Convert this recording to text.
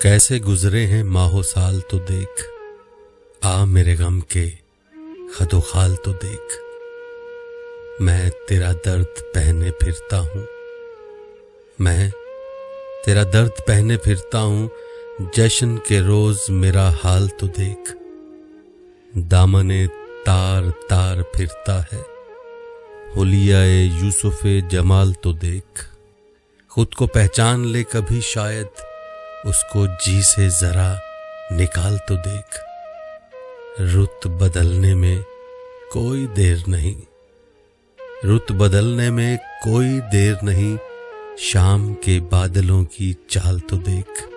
कैसे गुजरे हैं माहो साल तो देख, आ मेरे गम के खदो खाल तो देख। मैं तेरा दर्द पहने फिरता हूँ, मैं तेरा दर्द पहने फिरता हूँ, जश्न के रोज मेरा हाल तो देख। दामने तार तार फिरता है, हुलियाए यूसुफे जमाल तो देख। खुद को पहचान ले कभी शायद, उसको जी से जरा निकाल तो देख। रुत बदलने में कोई देर नहीं, रुत बदलने में कोई देर नहीं, शाम के बादलों की चाल तो देख।